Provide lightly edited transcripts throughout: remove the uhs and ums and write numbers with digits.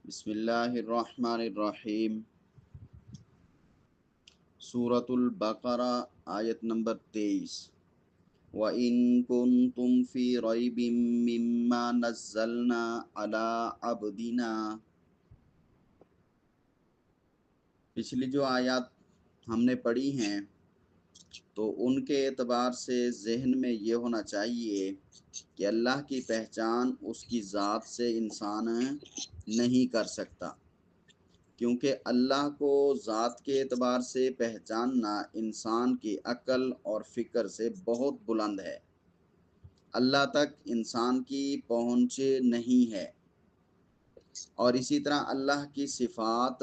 बिस्मिल्लाहिर्रहमानिर्रहीम। सूरतुल बकरा आयत नंबर 23। व इन कुन्तुम फी रैबिम मिम्मा नज़्ज़लना अला अब्दिना। पिछली जो आयत हमने पढ़ी हैं तो उनके एतबार से जहन में ये होना चाहिए कि अल्लाह की पहचान उसकी ज़ात से इंसान नहीं कर सकता, क्योंकि अल्लाह को ज़ात के एतबार से पहचानना इंसान की अक्ल और फ़िक्र से बहुत बुलंद है। अल्लाह तक इंसान की पहुँच नहीं है। और इसी तरह अल्लाह की सिफ़ात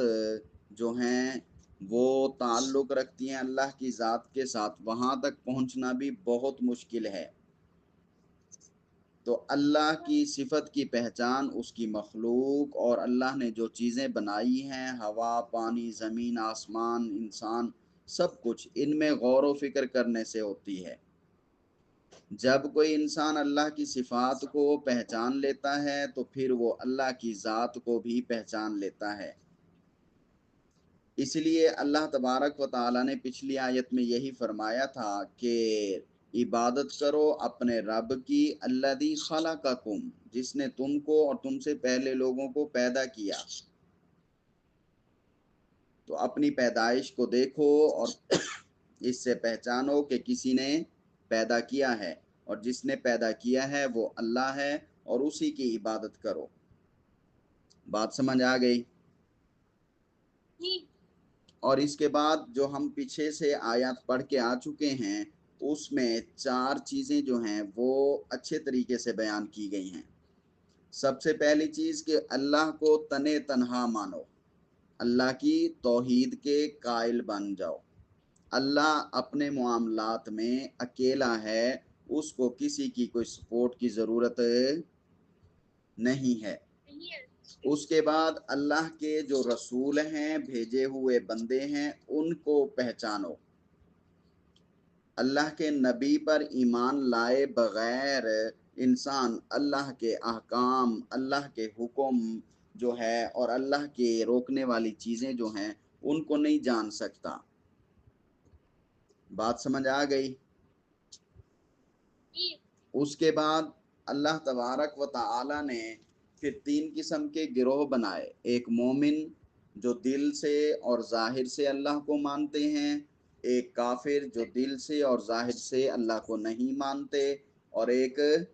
जो हैं वो ताल्लुक़ रखती हैं अल्लाह की ज़ात के साथ, वहाँ तक पहुँचना भी बहुत मुश्किल है। तो अल्लाह की सिफत की पहचान उसकी मखलूक और अल्लाह ने जो चीज़ें बनाई हैं, हवा, पानी, ज़मीन, आसमान, इंसान, सब कुछ, इनमें गौर व फिक्र करने से होती है। जब कोई इंसान अल्लाह की सिफात को पहचान लेता है तो फिर वो अल्लाह की ज़ात को भी पहचान लेता है। इसलिए अल्लाह तबारक व तआला ने पिछली आयत में यही फरमाया था कि इबादत करो अपने रब की, अल्लज़ी खलक़कुम, जिसने तुमको और तुमसे पहले लोगों को पैदा किया। तो अपनी पैदाइश को देखो और इससे पहचानो कि किसी ने पैदा किया है, और जिसने पैदा किया है वो अल्लाह है, और उसी की इबादत करो। बात समझ आ गई? और इसके बाद जो हम पीछे से आयत पढ़ के आ चुके हैं उसमें 4 चीज़ें जो हैं वो अच्छे तरीके से बयान की गई हैं। सबसे पहली चीज़ कि अल्लाह को तने तन्हा मानो, अल्लाह की तौहीद के कायल बन जाओ। अल्लाह अपने मामलात में अकेला है, उसको किसी की कोई सपोर्ट की ज़रूरत नहीं है। उसके बाद अल्लाह के जो रसूल हैं, भेजे हुए बंदे हैं, उनको पहचानो। अल्लाह के नबी पर ईमान लाए बग़ैर इंसान अल्लाह के अहकाम, अल्लाह के हुक्म जो है और अल्लाह के रोकने वाली चीज़ें जो हैं, उनको नहीं जान सकता। बात समझ आ गई? उसके बाद अल्लाह तबारक व तआला ने फिर 3 किस्म के गिरोह बनाए। एक मोमिन जो दिल से और ज़ाहिर से अल्लाह को मानते हैं, एक काफिर जो दिल से और ज़ाहिर से अल्लाह को नहीं मानते, और एक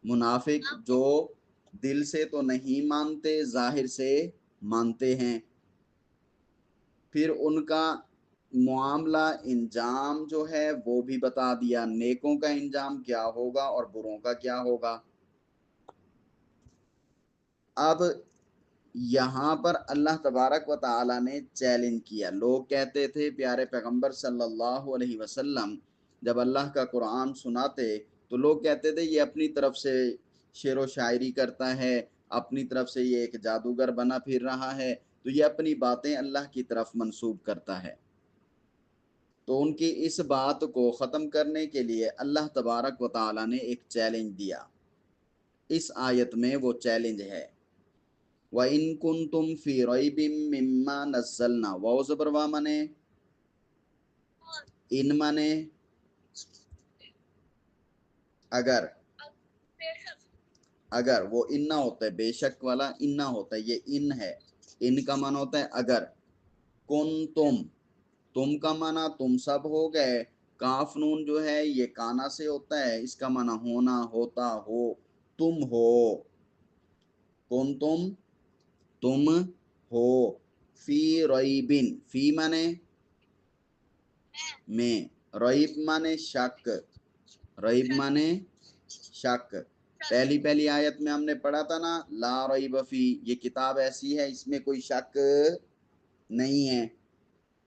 मुनाफिक जो दिल से तो नहीं मानते, ज़ाहिर से मानते हैं। फिर उनका मुआमला इंजाम जो है वो भी बता दिया, नेकों का इंजाम क्या होगा और बुरों का क्या होगा। अब यहाँ पर अल्लाह तबारक व तआला ने चैलेंज किया। लोग कहते थे प्यारे पैगंबर सल्लल्लाहु अलैहि वसल्लम जब अल्लाह का कुरान सुनाते तो लोग कहते थे ये अपनी तरफ से शेर व शायरी करता है, अपनी तरफ से ये एक जादूगर बना फिर रहा है, तो ये अपनी बातें अल्लाह की तरफ मंसूब करता है। तो उनकी इस बात को ख़त्म करने के लिए अल्लाह तबारक व तआला ने एक चैलेंज दिया। इस आयत में वो चैलेंज है, व इन कुन्तुम फी रैबिम मिम्मा नज़्ज़लना। वाव ज़बर वा माने इन, माने अगर, अगर वो इन्ना होता है, बेशक वाला इन्ना होता है, ये इन है। इन का माना होता है अगर। कुन्तुम, तुम का माना तुम सब हो गए। काफ नून जो है ये काना से होता है, इसका माना होना, होता हो, तुम हो। कुन्तुम, तुम हो। फी रईबिन, फी माने में, रईब माने शक, रईब माने शक। पहली पहली आयत में हमने पढ़ा था ना, ला रईब फी, ये किताब ऐसी है इसमें कोई शक नहीं है।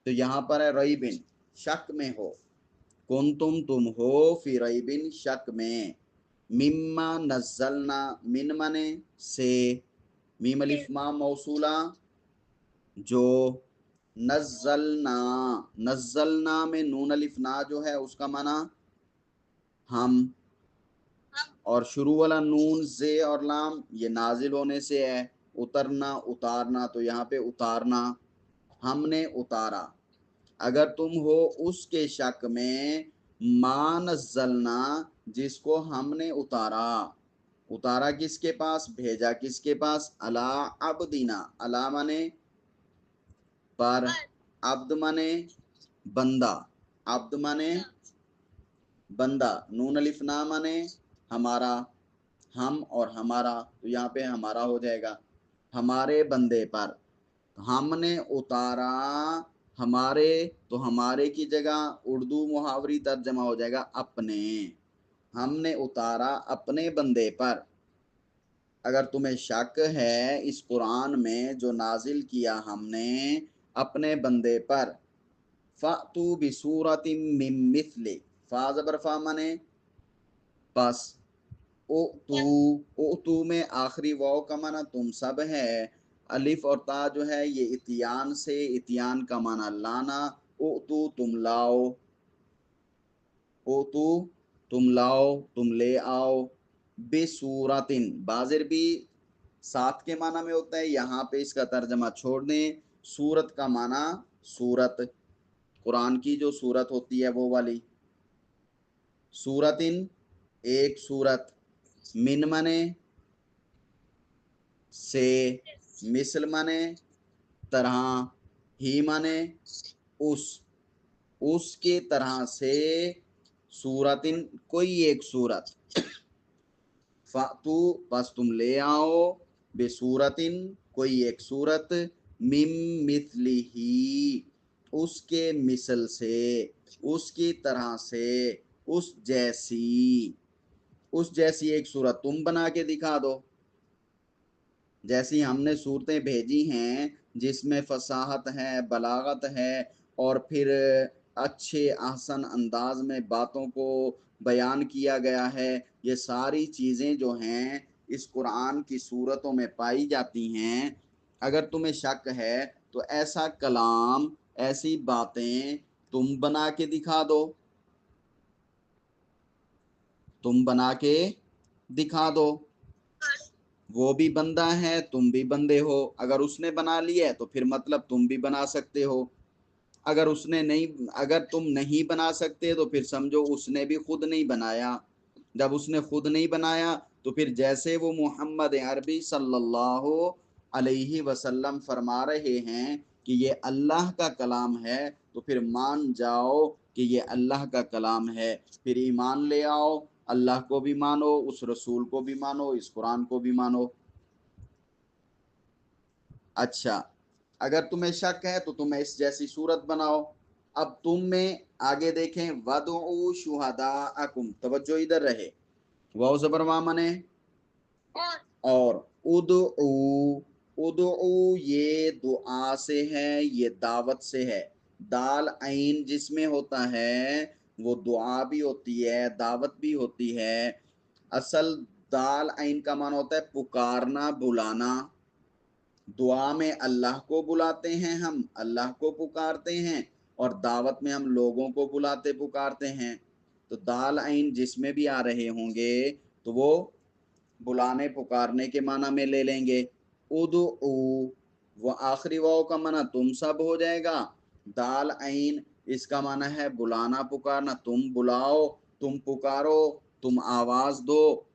तो यहाँ पर है रईबिन, शक में हो। कुन्तुम, तुम हो, फी रईबिन, शक में। मिम्मा नज़्ज़लना, मिन माने से, मीम अलिफ मा मौसूला, जो, नज़्ज़लना, नज़्ज़लना में नून अलिफ ना जो है उसका माना हम, और शुरू वाला नून जे और लाम ये नाजिल होने से है। उतरना, उतारना, तो यहाँ पे उतारना, हमने उतारा। अगर तुम हो उसके शक में, मा नज़्ज़लना, जिसको हमने उतारा। उतारा किसके पास, भेजा किसके पास, अला अब्दिना, अला माने पर, अब्द माने बंदा, अब्द माने बंदा, नून अलिफ ना माने हमारा, हम और हमारा, तो यहाँ पे हमारा हो जाएगा, हमारे बंदे पर। हमने उतारा हमारे, तो हमारे की जगह उर्दू मुहावरी तर्जमा हो जाएगा अपने। हमने उतारा अपने बंदे पर। अगर तुम्हें शक है इस कुरान में जो नाजिल किया हमने अपने बंदे पर, फ़अतू बिसूरतिम मिन मिस्लि, फा ज़बर फा माने बस, ओ तू में आखिरी वाव का माना तुम सब है, अलिफ और ता जो है ये इतियान से, इतियान का माना लाना, ओ तू तुम लाओ, ओ तू तुम लाओ, तुम ले आओ, बेसूरतिन, बाजिर भी साथ के माना में होता है, यहाँ पे इसका तर्जमा छोड़ दें, सूरत का माना सूरत, कुरान की जो सूरत होती है वो वाली, सूरतिन एक सूरत, मिन माने से, मिसल माने तरह, ही माने उसके तरह से, सूरतिन कोई एक सूरत, फातू बस तुम ले आओ, बेसूरतिन कोई एक सूरत, मिम मिथलिही उसके मिसल से, उसकी तरह से, उस जैसी एक सूरत तुम बना के दिखा दो। जैसी हमने सूरतें भेजी हैं जिसमें फसाहत है, बलागत है, और फिर अच्छे आसन अंदाज में बातों को बयान किया गया है, ये सारी चीज़ें जो हैं इस कुरान की सूरतों में पाई जाती हैं। अगर तुम्हें शक है तो ऐसा कलाम, ऐसी बातें तुम बना के दिखा दो, तुम बना के दिखा दो। वो भी बंदा है, तुम भी बंदे हो, अगर उसने बना लिया है तो फिर मतलब तुम भी बना सकते हो। अगर उसने नहीं, अगर तुम नहीं बना सकते तो फिर समझो उसने भी खुद नहीं बनाया। जब उसने खुद नहीं बनाया तो फिर जैसे वो मोहम्मद अरबी सल्लल्लाहु अलैहि वसल्लम फरमा रहे हैं कि ये अल्लाह का कलाम है, तो फिर मान जाओ कि ये अल्लाह का कलाम है, फिर ईमान ले आओ, अल्लाह को भी मानो, उस रसूल को भी मानो, इस कुरान को भी मानो। अच्छा, अगर तुम्हें शक है तो तुम्हें इस जैसी सूरत बनाओ। अब तुम में आगे देखें, वदउ शुहदाअकुम, तवज्जो इधर रहे, वाव ज़बर वा मने और उदउ, उदउ ये दुआ से है, ये दावत से है। दाल ऐन जिसमें होता है वो दुआ भी होती है, दावत भी होती है। असल दाल ऐन का मान होता है पुकारना, बुलाना। दुआ में अल्लाह को बुलाते हैं, हम अल्लाह को पुकारते हैं, और दावत में हम लोगों को बुलाते पुकारते हैं। तो दाल ऐन जिसमें भी आ रहे होंगे तो वो बुलाने पुकारने के माना में ले लेंगे। उदू, वो आखिरी वाव का माना तुम सब हो जाएगा। दाल ऐन इसका माना है बुलाना पुकारना, तुम बुलाओ, तुम पुकारो, तुम आवाज दो।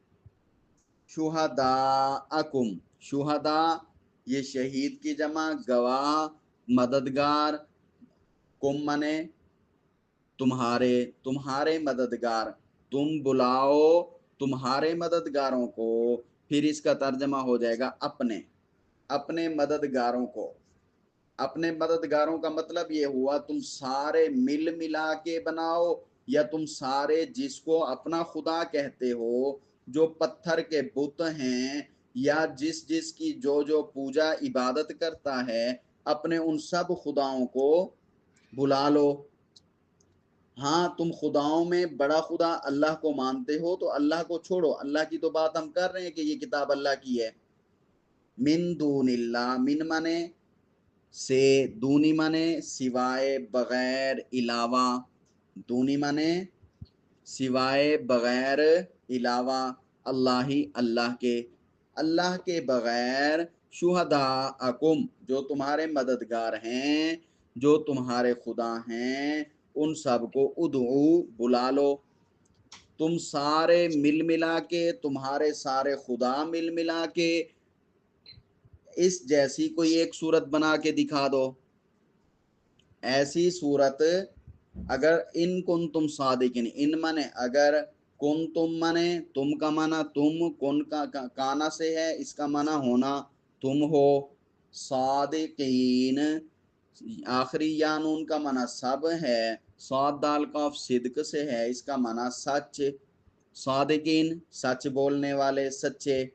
शुहदा अकुम, शुहदा ये शहीद की जमा, गवाह, मददगार, कुम मने तुम्हारे, तुम्हारे मददगार, तुम बुलाओ तुम्हारे मददगारों को। फिर इसका तर्जमा हो जाएगा अपने, अपने मददगारों को। अपने मददगारों का मतलब ये हुआ तुम सारे मिल मिला के बनाओ, या तुम सारे जिसको अपना खुदा कहते हो, जो पत्थर के बुत हैं, या जिस जिस की जो जो पूजा इबादत करता है, अपने उन सब खुदाओं को बुला लो। हाँ, तुम खुदाओं में बड़ा खुदा अल्लाह को मानते हो तो अल्लाह को छोड़ो, अल्लाह की तो बात हम कर रहे हैं कि ये किताब अल्लाह की है। मिन दूनिल्ला, मिन माने से, दूनी माने सिवाय, बगैर, इलावा। दूनी माने सिवाय, बगैर, इलावा, अल्लाह ही अल्लाह के, अल्लाह के बगैर शुहदाअकुम, जो तुम्हारे मददगार हैं, जो तुम्हारे खुदा हैं, उन सबको उदू, बुला लो। तुम सारे मिल मिला के, तुम्हारे सारे खुदा मिल मिला के इस जैसी कोई एक सूरत बना के दिखा दो। ऐसी सूरत, अगर इन कुन तुम सादिकिन, इन माने अगर, कुन तुम माने तुम का माना तुम, कुन का काना से है, इसका माना होना तुम हो, सादिकीन आखिरी या नून का माना सब है, साद दाल काफ सिद्क से है, इसका माना सच, सादिकीन सच बोलने वाले, सच्चे।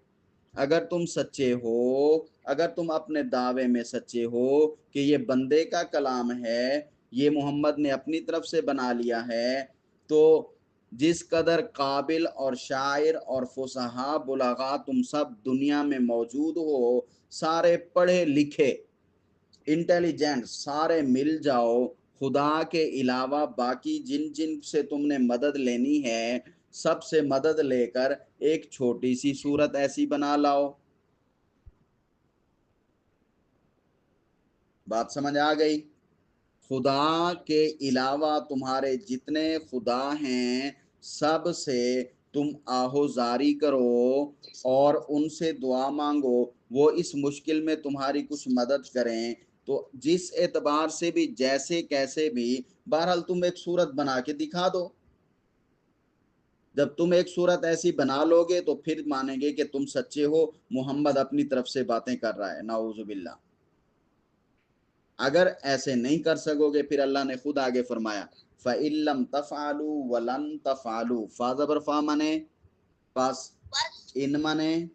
अगर तुम सच्चे हो, अगर तुम अपने दावे में सच्चे हो कि ये बंदे का कलाम है, ये मोहम्मद ने अपनी तरफ से बना लिया है, तो जिस कदर काबिल और शायर और फुसहा बुलागा तुम सब दुनिया में मौजूद हो, सारे पढ़े लिखे इंटेलिजेंट सारे मिल जाओ, खुदा के अलावा बाकी जिन जिन से तुमने मदद लेनी है, सबसे मदद लेकर एक छोटी सी सूरत ऐसी बना लाओ। बात समझ आ गई? खुदा के अलावा तुम्हारे जितने खुदा हैं, सब से तुम आहोजारी करो और उनसे दुआ मांगो, वो इस मुश्किल में तुम्हारी कुछ मदद करें। तो जिस एतबार से भी, जैसे कैसे भी, बहरहाल तुम एक सूरत बना के दिखा दो। जब तुम एक सूरत ऐसी बना लोगे तो फिर मानेंगे कि तुम सच्चे हो, मोहम्मद अपनी तरफ से बातें कर रहा है, नाउजुबिल्ला। अगर ऐसे नहीं कर सकोगे, फिर अल्लाह ने खुद आगे फरमाया, फ़इल्लम तफ़अलू वलन तफ़अलू, फ़ा ज़बर फ़ा माने पास, इन माने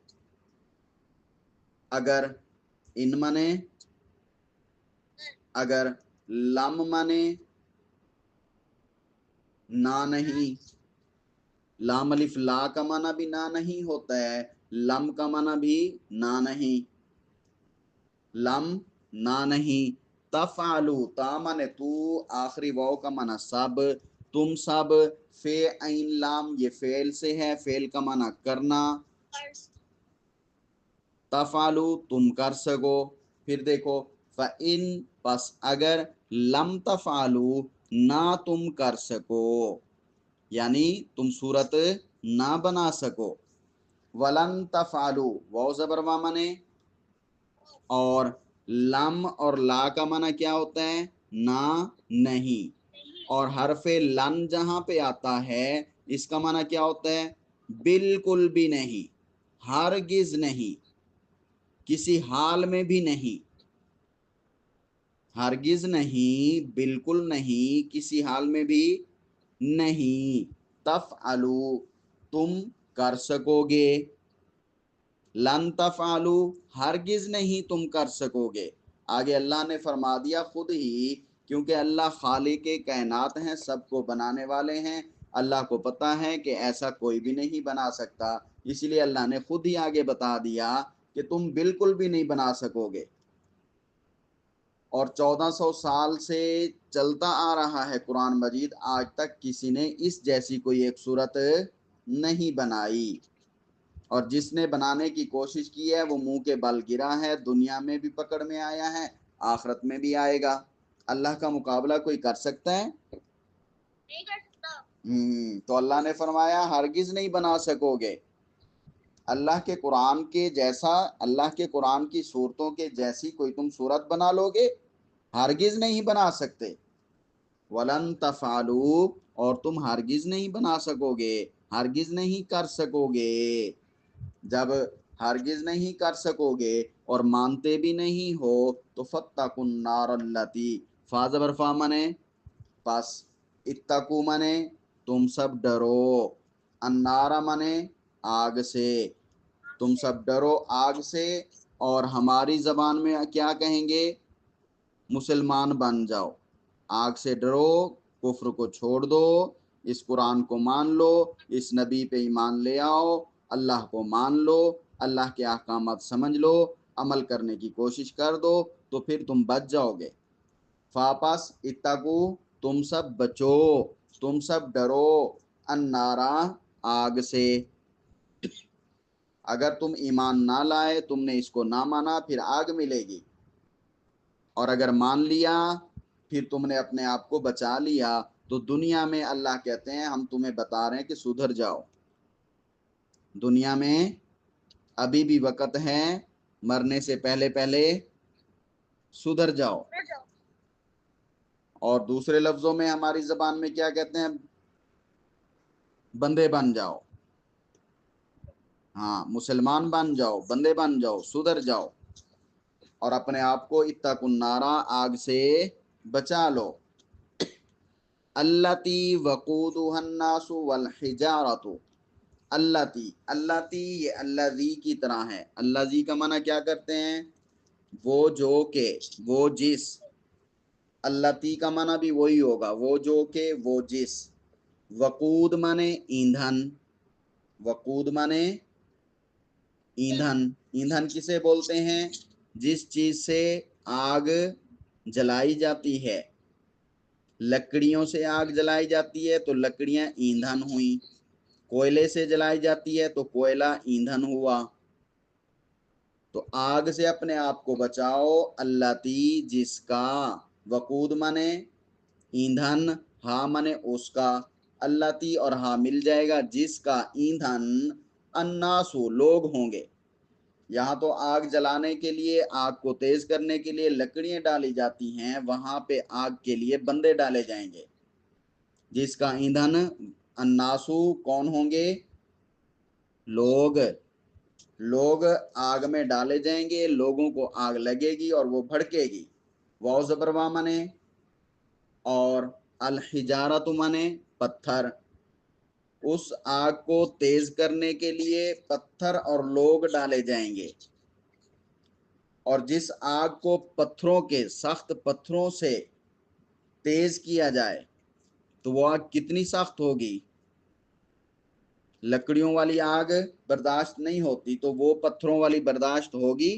अगर, इन माने अगर, लम माने ना नहीं, लाम अलिफ ला का माना भी ना नहीं होता है, लम का माना भी ना नहीं, लम ना नहीं, तफ़अलू ता माने तू, आखिरी वाव का माना सब, तुम सब, फे ऐन लाम ये फेल से है, फेल का माना करना, तफ़अलू तुम कर सको। फिर देखो, फ़इन बस अगर, लम तफ़अलू ना तुम कर सको, यानी तुम सूरत ना बना सको, वलन तफ़अलू वाव ज़बर वा माने, और लम और ला का माना क्या होता है, ना नहीं, और हरफे लन जहां पे आता है, इसका माना क्या होता है, बिल्कुल भी नहीं, हरगिज नहीं, किसी हाल में भी नहीं, हरगिज नहीं, बिल्कुल नहीं, किसी हाल में भी नहीं, तफ़अलू तुम कर सकोगे, लन तफ़अलू हरगिज नहीं तुम कर सकोगे। आगे अल्लाह ने फरमा दिया खुद ही, क्योंकि अल्लाह खालिक कायनात हैं, सबको बनाने वाले हैं, अल्लाह को पता है कि ऐसा कोई भी नहीं बना सकता, इसलिए अल्लाह ने खुद ही आगे बता दिया कि तुम बिल्कुल भी नहीं बना सकोगे। और 1400 साल से चलता आ रहा है कुरान मजीद, आज तक किसी ने इस जैसी कोई एक सूरत नहीं बनाई, और जिसने बनाने की कोशिश की है वो मुंह के बल गिरा है, दुनिया में भी पकड़ में आया है, आखिरत में भी आएगा। अल्लाह का मुकाबला कोई कर सकता है? नहीं कर सकता। तो अल्लाह ने फरमाया हरगिज नहीं बना सकोगे। अल्लाह के कुरान के जैसा, अल्लाह के कुरान की सूरतों के जैसी कोई तुम सूरत बना लोगे? हरगिज नहीं बना सकते। वलन तफालू, और तुम हरगिज नहीं बना सकोगे, हरगिज नहीं कर सकोगे। जब हरगिज नहीं कर सकोगे और मानते भी नहीं हो, तो फत्तकुन नारल्लती, फा ज़बर फा मने पास, इत्तकू मने तुम सब डरो, अन्नारा मने आग से, तुम सब डरो आग से। और हमारी जबान में क्या कहेंगे, मुसलमान बन जाओ, आग से डरो, कुफ्र को छोड़ दो, इस कुरान को मान लो, इस नबी पे ईमान ले आओ, अल्लाह को मान लो, अल्लाह के अहकामात समझ लो, अमल करने की कोशिश कर दो, तो फिर तुम बच जाओगे। फापस इत्तकू तुम सब बचो, तुम सब डरो, अन्नारा आग से। अगर तुम ईमान ना लाए, तुमने इसको ना माना, फिर आग मिलेगी। और अगर मान लिया, फिर तुमने अपने आप को बचा लिया, तो दुनिया में अल्लाह कहते हैं हम तुम्हें बता रहे हैं कि सुधर जाओ। दुनिया में अभी भी वक्त है, मरने से पहले पहले सुधर जाओ। और दूसरे लफ्जों में हमारी जबान में क्या कहते हैं? बंदे बन जाओ। हाँ, मुसलमान बन जाओ, बंदे बन जाओ, सुधर जाओ और अपने आप को इत्तकुन नारा, आग से बचा लो। अल्लती वकूदुहन्नासु वल हिजारतु। अल्लती, अल्लती ये अल्लाजी की तरह है। अल्लाजी का माना क्या करते हैं? वो जो के, वो जिस। अल्लती का माना भी वही होगा, वो जो के, वो जिस। वकूद माने ईंधन। वकूद माने ईंधन। ईंधन किसे बोलते हैं? जिस चीज से आग जलाई जाती है। लकड़ियों से आग जलाई जाती है तो लकड़ियां ईंधन हुई। कोयले से जलाई जाती है तो कोयला ईंधन हुआ। तो आग से अपने आप को बचाओ। अल्लाती जिसका, वकूद माने ईंधन, हा माने उसका। अल्लाती और हा मिल जाएगा, जिसका ईंधन अन्नासु लोग होंगे। यहाँ तो आग जलाने के लिए, आग को तेज करने के लिए लकड़ियां डाली जाती हैं, वहां पे आग के लिए बंदे डाले जाएंगे। जिसका ईंधन अन्नासु कौन होंगे? लोग। लोग आग में डाले जाएंगे, लोगों को आग लगेगी और वो भड़केगी। वाव जबर वा माने। और अल हिजारत माने पत्थर। उस आग को तेज करने के लिए पत्थर और लोग डाले जाएंगे। और जिस आग को पत्थरों के, सख्त पत्थरों से तेज किया जाए तो वो आग कितनी सख्त होगी? लकड़ियों वाली आग बर्दाश्त नहीं होती, तो वो पत्थरों वाली बर्दाश्त होगी।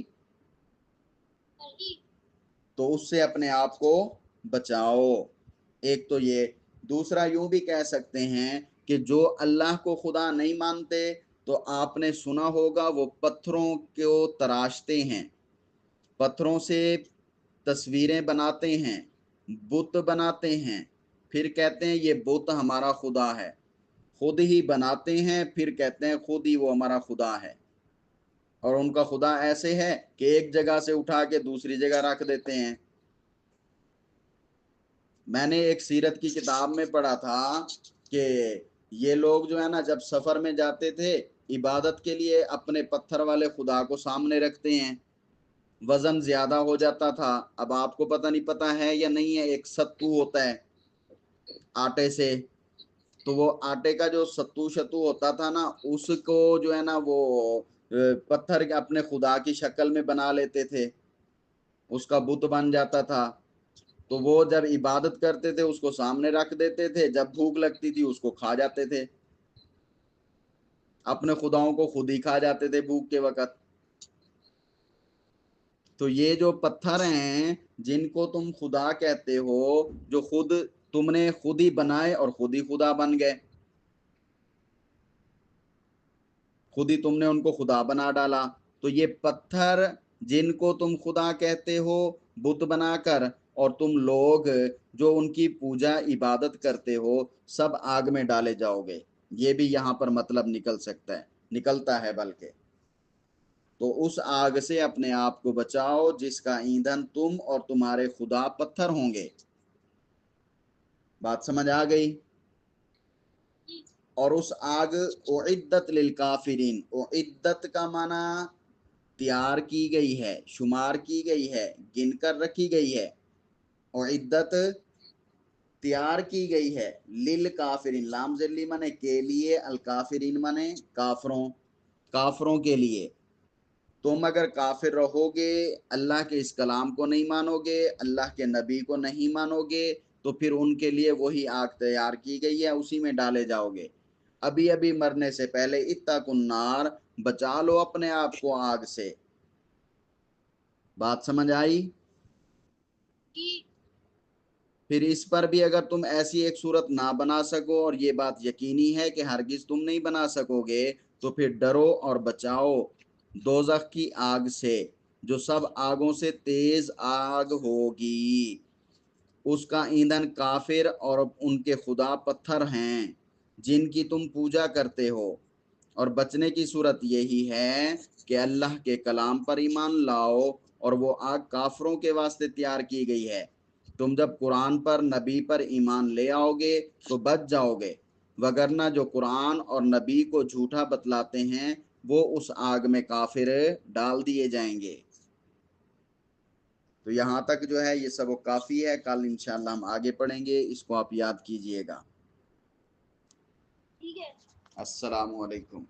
तो उससे अपने आप को बचाओ। एक तो ये। दूसरा यूं भी कह सकते हैं कि जो अल्लाह को खुदा नहीं मानते, तो आपने सुना होगा वो पत्थरों को तराशते हैं, पत्थरों से तस्वीरें बनाते हैं, बुत बनाते हैं, फिर कहते हैं ये बुत हमारा खुदा है। खुद ही बनाते हैं, फिर कहते हैं खुद ही वो हमारा खुदा है। और उनका खुदा ऐसे है कि एक जगह से उठा के दूसरी जगह रख देते हैं। मैंने एक सीरत की किताब में पढ़ा था कि ये लोग जो है ना, जब सफर में जाते थे इबादत के लिए, अपने पत्थर वाले खुदा को सामने रखते हैं। वजन ज्यादा हो जाता था। अब आपको पता नहीं, पता है या नहीं है, एक सत्तू होता है आटे से। तो वो आटे का जो सत्तू शत्तू होता था ना, उसको जो है ना वो पत्थर के अपने खुदा की शक्ल में बना लेते थे, उसका बुत बन जाता था। तो वो जब इबादत करते थे उसको सामने रख देते थे, जब भूख लगती थी उसको खा जाते थे। अपने खुदाओं को खुद ही खा जाते थे भूख के वक्त। तो ये जो पत्थर हैं जिनको तुम खुदा कहते हो, जो खुद तुमने खुद ही बनाए और खुद ही खुदा बन गए, खुद ही तुमने उनको खुदा बना डाला। तो ये पत्थर जिनको तुम खुदा कहते हो बुत बनाकर, और तुम लोग जो उनकी पूजा इबादत करते हो, सब आग में डाले जाओगे। ये भी यहाँ पर मतलब निकल सकता है, निकलता है बल्कि। तो उस आग से अपने आप को बचाओ जिसका ईंधन तुम और तुम्हारे खुदा पत्थर होंगे। बात समझ आ गई? और उस आग उइद्दत लिल काफिरीन, उइद्दत का माना तैयार की गई है, शुमार की गई है, गिनकर रखी गई है। उइद्दत तैयार की गई है, लिल काफिरीन, लाम जल्ली माने के लिए, अल काफिरीन माने काफरों, काफरों के लिए। तुम अगर काफिर रहोगे, अल्लाह के इस कलाम को नहीं मानोगे, अल्लाह के नबी को नहीं मानोगे, तो फिर उनके लिए वही आग तैयार की गई है, उसी में डाले जाओगे। अभी अभी मरने से पहले इत्तकुन्नार, बचा लो अपने आप को आग से। बात समझ आई? फिर इस पर भी अगर तुम ऐसी एक सूरत ना बना सको, और ये बात यकीनी है कि हरगिज तुम नहीं बना सकोगे, तो फिर डरो और बचाओ दोज़ख की आग से, जो सब आगों से तेज आग होगी। उसका ईंधन काफिर और उनके खुदा पत्थर हैं जिनकी तुम पूजा करते हो। और बचने की सूरत यही है कि अल्लाह के कलाम पर ईमान लाओ, और वो आग काफरों के वास्ते तैयार की गई है। तुम जब कुरान पर, नबी पर ईमान ले आओगे तो बच जाओगे, वगरना जो कुरान और नबी को झूठा बतलाते हैं वो उस आग में काफिर डाल दिए जाएंगे। तो यहाँ तक जो है ये सब काफ़ी है। कल इंशाल्लाह हम आगे पढ़ेंगे, इसको आप याद कीजिएगा। ठीक है। अस्सलामु अलैकुम।